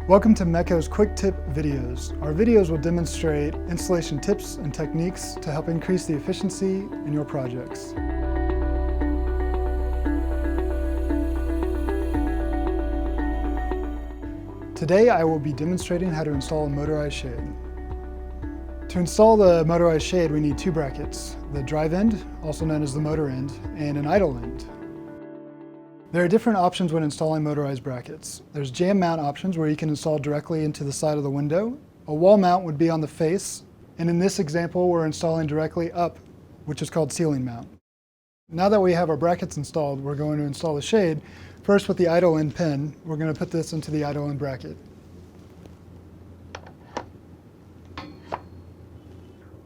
Welcome to Mecho's Quick Tip videos. Our videos will demonstrate installation tips and techniques to help increase the efficiency in your projects. Today I will be demonstrating how to install a motorized shade. To install the motorized shade, we need two brackets: the drive end, also known as the motor end, and an idle end. There are different options when installing motorized brackets. There's jam mount options where you can install directly into the side of the window. A wall mount would be on the face, and in this example we're installing directly up, which is called ceiling mount. Now that we have our brackets installed, we're going to install the shade. First, with the idle end pin, we're going to put this into the idle end bracket.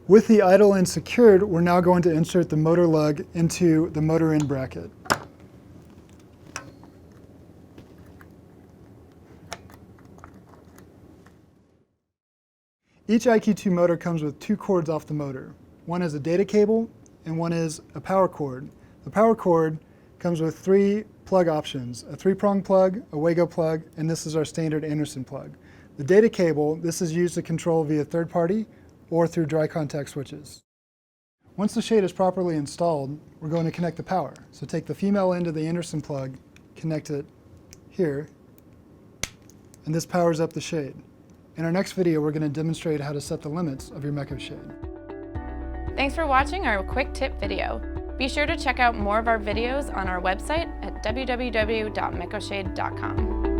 With the idle end secured, we're now going to insert the motor lug into the motor end bracket. Each IQ2 motor comes with two cords off the motor. One is a data cable and one is a power cord. The power cord comes with three plug options: a 3-prong plug, a Wago plug, and this is our standard Anderson plug. The data cable, this is used to control via third party or through dry contact switches. Once the shade is properly installed, we're going to connect the power. So take the female end of the Anderson plug, connect it here, and this powers up the shade. In our next video, we're going to demonstrate how to set the limits of your Mecho shade. Thanks for watching our quick tip video. Be sure to check out more of our videos on our website at www.mechoshade.com.